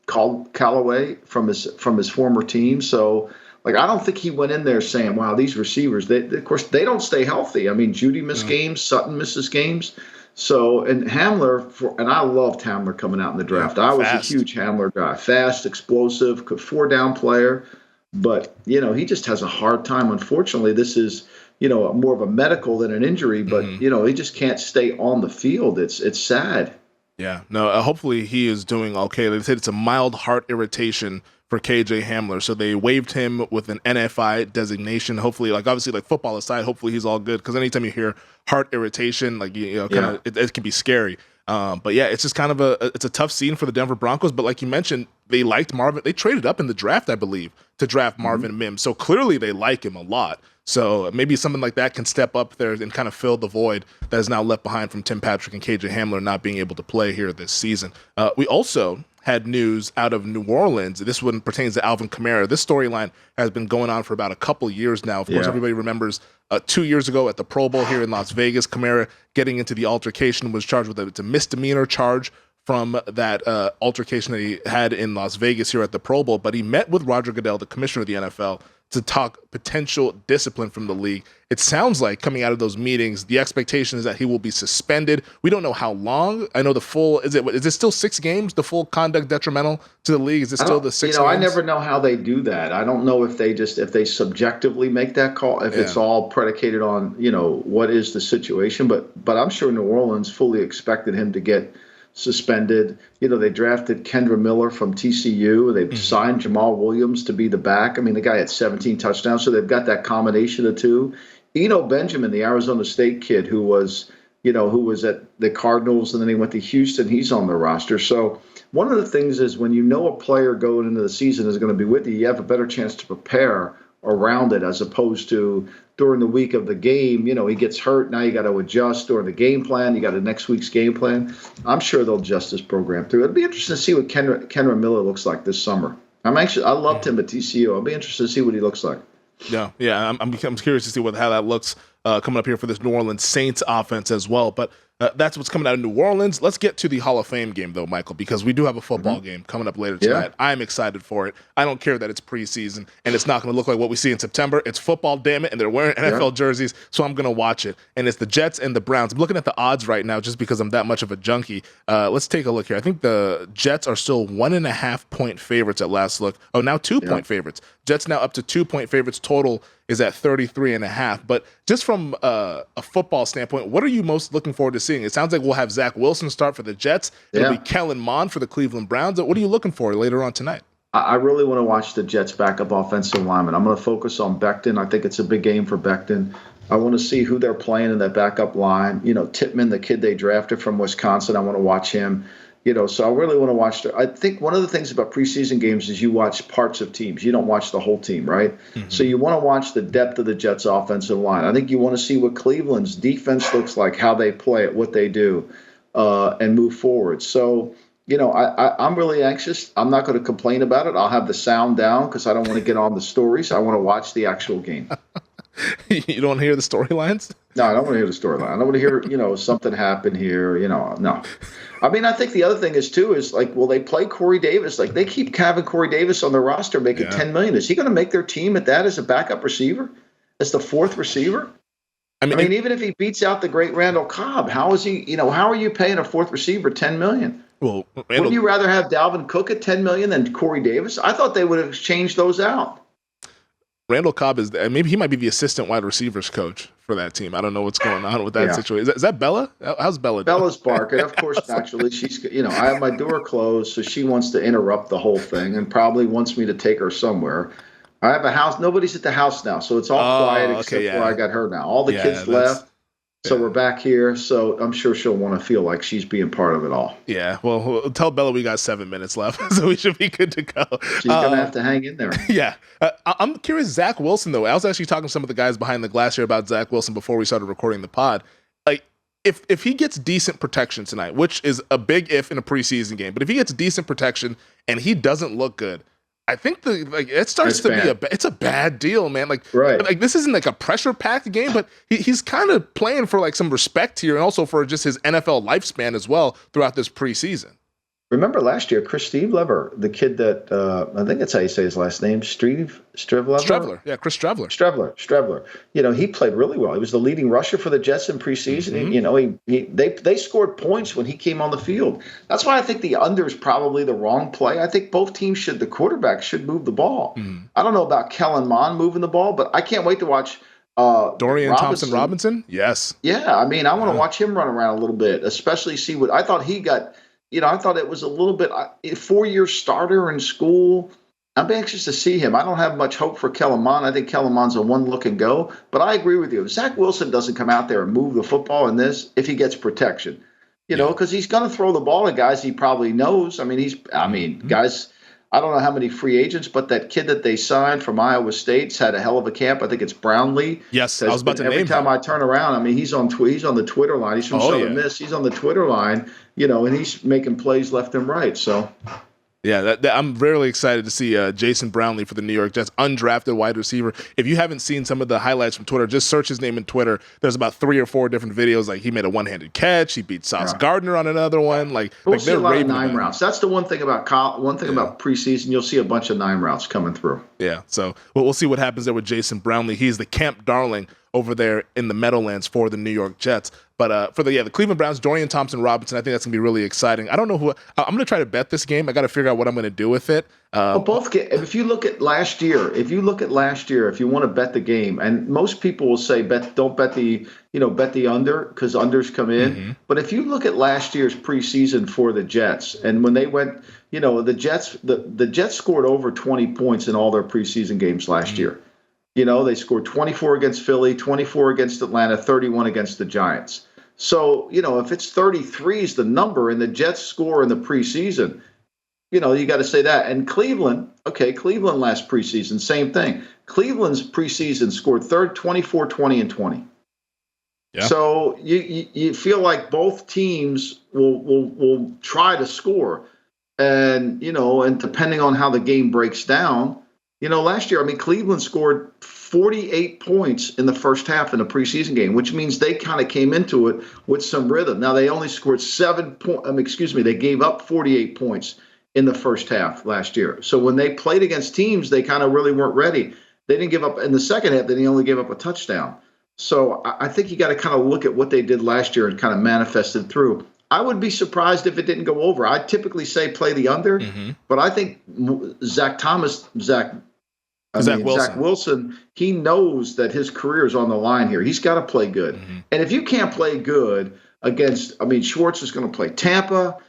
Callaway from his former team. So, I don't think he went in there saying, wow, these receivers, of course, they don't stay healthy. Jeudy missed games, Sutton misses games. So, and Hamler, and I loved Hamler coming out in the draft. I was a huge Hamler guy. Fast, explosive, 4-down player. But, he just has a hard time. Unfortunately, this is, more of a medical than an injury. But, he just can't stay on the field. It's sad. Yeah, no, hopefully he is doing okay. They said it's a mild heart irritation for KJ Hamler. So they waived him with an NFI designation. Hopefully, obviously, football aside, hopefully he's all good, because anytime you hear heart irritation, it can be scary. But yeah, it's just kind of it's a tough scene for the Denver Broncos. But like you mentioned, they liked Marvin. They traded up in the draft, I believe, to draft Marvin Mims. So clearly they like him a lot. So maybe something like that can step up there and kind of fill the void that is now left behind from Tim Patrick and KJ Hamler not being able to play here this season. We also had news out of New Orleans. This one pertains to Alvin Kamara. This storyline has been going on for about a couple years now. Of course, everybody remembers 2 years ago at the Pro Bowl here in Las Vegas, Kamara getting into the altercation, was charged with it's a misdemeanor charge from that altercation that he had in Las Vegas here at the Pro Bowl. But he met with Roger Goodell, the commissioner of the NFL, to talk potential discipline from the league. It sounds like coming out of those meetings, the expectation is that he will be suspended. We don't know how long. I know the full, is it still 6 games, the full conduct detrimental to the league? Is it still the 6 games? I never know how they do that. I don't know if they subjectively make that call, if it's all predicated on, what is the situation. But I'm sure New Orleans fully expected him to get suspended. They drafted Kendra Miller from TCU. They've signed Jamal Williams to be the back. I mean, the guy had 17 touchdowns, so they've got that combination of two. Eno Benjamin, the Arizona State kid who was at the Cardinals and then he went to Houston, he's on the roster. So one of the things is when a player going into the season is going to be with you have a better chance to prepare around it, as opposed to during the week of the game, he gets hurt. Now you got to adjust during the game plan. You got a next week's game plan. I'm sure they'll adjust this program through. It'll be interesting to see what Kendra Miller looks like this summer. I'm anxious. I loved him at TCU. I'll be interested to see what he looks like. Yeah. I'm curious to see how that looks coming up here for this New Orleans Saints offense as well. But that's what's coming out of New Orleans. Let's get to the Hall of Fame game, though, Michael, because we do have a football game coming up later tonight. I'm excited for it. I don't care that it's preseason and it's not going to look like what we see in September. It's football, damn it, and they're wearing NFL jerseys, so I'm going to watch it. And it's the Jets and the Browns. I'm looking at the odds right now just because I'm that much of a junkie. Let's take a look here. I think the Jets are still 1.5-point favorites at last look. Oh, now 2-point favorites. Jets now up to 2-point favorites. Total is at 33.5. But just from a football standpoint, what are you most looking forward to seeing? It sounds like we'll have Zach Wilson start for the Jets. It'll be Kellen Mond for the Cleveland Browns. What are you looking for later on tonight? I really want to watch the Jets' backup offensive lineman. I'm going to focus on Becton. I think it's a big game for Becton. I want to see who they're playing in that backup line. Tippmann, the kid they drafted from Wisconsin, I want to watch him. So I really want to watch. I think one of the things about preseason games is you watch parts of teams. You don't watch the whole team, right? So you want to watch the depth of the Jets' offensive line. I think you want to see what Cleveland's defense looks like, how they play it, what they do, and move forward. So, I'm really anxious. I'm not going to complain about it. I'll have the sound down because I don't want to get on the stories. I want to watch the actual game. You don't hear the storylines? No, I don't want to hear the storyline. I don't want to hear, something happened here, no. I mean, I think the other thing is will they play Corey Davis? They keep having Corey Davis on their roster making $10 million. Is he going to make their team at that as a backup receiver, as the fourth receiver? I mean, even if he beats out the great Randall Cobb, how is he? How are you paying a fourth receiver $10 million? Well, wouldn't you rather have Dalvin Cook at $10 million than Corey Davis? I thought they would have changed those out. Randall Cobb maybe he might be the assistant wide receivers coach for that team. I don't know what's going on with that situation. Is that Bella? How's Bella doing? Bella's barking. Of course, naturally, she's, I have my door closed, so she wants to interrupt the whole thing and probably wants me to take her somewhere. I have a house. Nobody's at the house now, so it's all quiet except for I got her now. All the kids left. So we're back here, so I'm sure she'll want to feel like she's being part of it all. Yeah, well, tell Bella we got 7 minutes left, so we should be good to go. She's going to have to hang in there. Yeah. I'm curious, Zach Wilson, though. I was actually talking to some of the guys behind the glass here about Zach Wilson before we started recording the pod. If he gets decent protection tonight, which is a big if in a preseason game, but if he gets decent protection and he doesn't look good, I think it starts to be it's a bad deal, man. This isn't a pressure packed game, but he's kind of playing for some respect here and also for just his NFL lifespan as well throughout this preseason. Remember last year, Chris Streveler, the kid that I think that's how you say his last name, Streveler? Yeah, Chris Streveler. Streveler. He played really well. He was the leading rusher for the Jets in preseason. Mm-hmm. They scored points when he came on the field. That's why I think the under is probably the wrong play. I think both teams the quarterback should move the ball. Mm. I don't know about Kellen Mond moving the ball, but I can't wait to watch Dorian Thompson-Robinson. Yes. Yeah, I mean, I want to watch him run around a little bit, especially see what I thought he got. I thought it was a little bit 4-year starter in school. I'm anxious to see him. I don't have much hope for Kellen Mond. I think Kellen Mond's a one look and go. But I agree with you. If Zach Wilson doesn't come out there and move the football in this, if he gets protection, because he's going to throw the ball to guys he probably knows. Guys, I don't know how many free agents, but that kid that they signed from Iowa State's had a hell of a camp. I think it's Brownlee. Yes, I was about to name him. Every time I turn around, he's on the Twitter line. He's from Southern Miss. He's on the Twitter line, and he's making plays left and right. So. Yeah, I'm really excited to see Jason Brownlee for the New York Jets, undrafted wide receiver. If you haven't seen some of the highlights from Twitter, just search his name in Twitter. There's about 3 or 4 different videos. Like, he made a one-handed catch. He beat Sauce Gardner on another one. We'll see a lot of 9 routes. That's the one thing about about preseason. You'll see a bunch of 9 routes coming through. Yeah, so we'll see what happens there with Jason Brownlee. He's the camp darling over there in the Meadowlands for the New York Jets. But for the Cleveland Browns, Dorian Thompson-Robinson, I think that's going to be really exciting. I don't know I'm going to try to bet this game. I got to figure out what I'm going to do with it. If you look at last year, if you want to bet the game, and most people will say don't bet the under because unders come in. Mm-hmm. But if you look at last year's preseason for the Jets, and when they went, the Jets scored over 20 points in all their preseason games last year. They scored 24 against Philly, 24 against Atlanta, 31 against the Giants. So, if it's 33 is the number and the Jets score in the preseason, you got to say that. And Cleveland last preseason, same thing. Cleveland's preseason scored 24, 20, and 20. Yeah. So you feel like both teams will try to score. And, and depending on how the game breaks down, last year, Cleveland scored 48 points in the first half in a preseason game, which means they kind of came into it with some rhythm. Now, they only scored they gave up 48 points in the first half last year. So when they played against teams, they kind of really weren't ready. They didn't give up in the second half. They only gave up a touchdown. So I think you got to kind of look at what they did last year and kind of manifest it through. I would be surprised if it didn't go over. I typically say play the under, but I think Zach Wilson, he knows that his career is on the line here. He's got to play good. Mm-hmm. And if you can't play good against, Schwartz is going to play Tampa,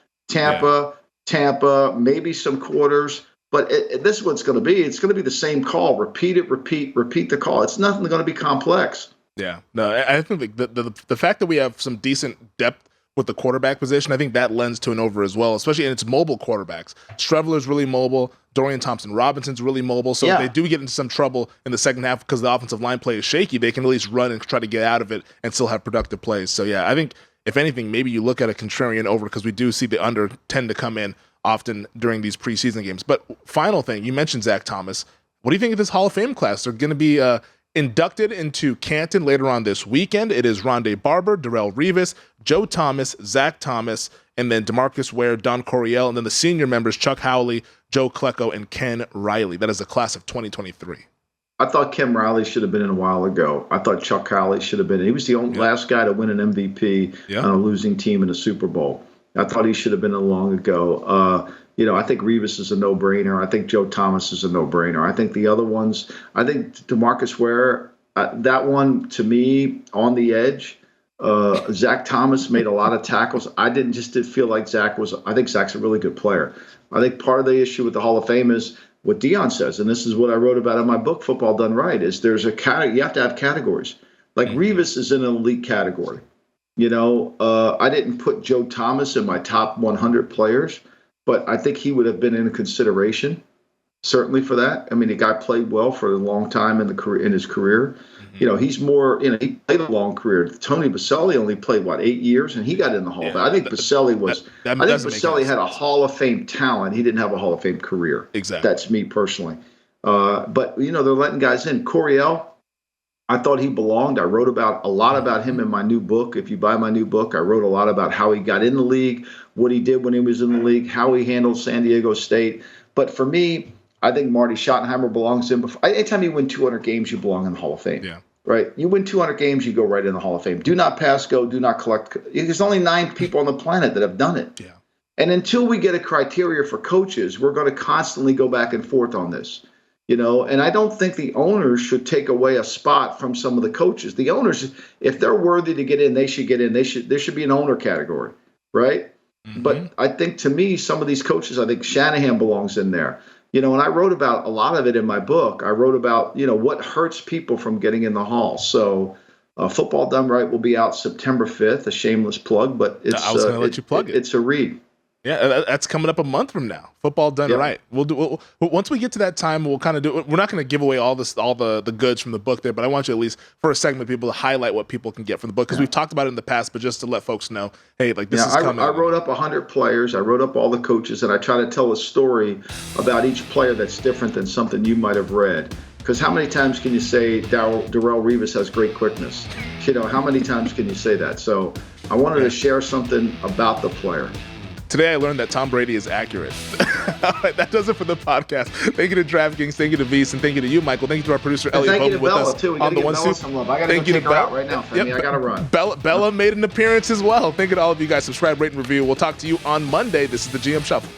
maybe some quarters. But this is what it's going to be. It's going to be the same call. Repeat the call. It's nothing going to be complex. Yeah. No, I think the fact that we have some decent depth with the quarterback position, I think that lends to an over as well, especially in its mobile quarterbacks. Streveler's really mobile. Dorian Thompson-Robinson's really mobile. So if they do get into some trouble in the second half because the offensive line play is shaky, they can at least run and try to get out of it and still have productive plays. So, I think, if anything, maybe you look at a contrarian over because we do see the under tend to come in often during these preseason games. But final thing, you mentioned Zach Thomas. What do you think of this Hall of Fame class? They're going to be inducted into Canton later on this weekend. It is Rondé Barber, Darrelle Revis, Joe Thomas, Zach Thomas, and then DeMarcus Ware, Don Coryell, and then the senior members, Chuck Howley, Joe Klecko, and Ken Riley. That is the class of 2023. I thought Ken Riley should have been in a while ago. I thought Chuck Howley should have been. He was the only last guy to win an MVP on a losing team in a Super Bowl. I thought he should have been in long ago. I think Revis is a no-brainer. I think Joe Thomas is a no-brainer. I think the other ones, DeMarcus Ware, that one to me on the edge. Zach Thomas made a lot of tackles. I didn't feel like Zach was. I think Zach's a really good player. I think part of the issue with the Hall of Fame is what Dion says, and this is what I wrote about in my book, Football Done Right, is you have to have categories. Like Revis is in an elite category. I didn't put Joe Thomas in my top 100 players, but I think he would have been in consideration, certainly for that. The guy played well for a long time in his career. He's more, he played a long career. Tony Baselli only played, 8 years, and he got in the Hall of Fame. I think Baselli had a Hall of Fame talent. He didn't have a Hall of Fame career. Exactly. That's me personally. But, they're letting guys in. Coryell, I thought he belonged. I wrote a lot about him in my new book. If you buy my new book, I wrote a lot about how he got in the league, what he did when he was in the league, how he handled San Diego State. But for me, I think Marty Schottenheimer belongs in. Anytime you win 200 games, you belong in the Hall of Fame. Yeah. Right? You win 200 games, you go right in the Hall of Fame. Do not pass go, do not collect. There's only 9 people on the planet that have done it. Yeah. And until we get a criteria for coaches, we're going to constantly go back and forth on this. And I don't think the owners should take away a spot from some of the coaches. The owners, if they're worthy to get in, they should get in. There should be an owner category, right? Mm-hmm. But I think, to me, some of these coaches, I think Shanahan belongs in there. And I wrote about a lot of it in my book. I wrote about, what hurts people from getting in the hall. So Football Done Right will be out September 5th, a shameless plug, but I was going to let you plug it. It's a read. Yeah, that's coming up a month from now. Football Done Right. Once we get to that time, we'll kind of do it. We're not going to give away all the goods from the book there, but I want you at least for a segment people to highlight what people can get from the book, because we've talked about it in the past, but just to let folks know, hey, like this is coming. I wrote up 100 players. I wrote up all the coaches, and I try to tell a story about each player that's different than something you might have read. Because how many times can you say Darrelle Revis has great quickness? How many times can you say that? So I wanted to share something about the player. Today I learned that Tom Brady is accurate. All right, that does it for the podcast. Thank you to DraftKings. Thank you to Vease. And thank you to you, Michael. Thank you to our producer, Elliot Bowman, with us on the one suit. I got to take her out right now, Femi. I got to run. Bella made an appearance as well. Thank you to all of you guys. Subscribe, rate, and review. We'll talk to you on Monday. This is the GM Shuffle.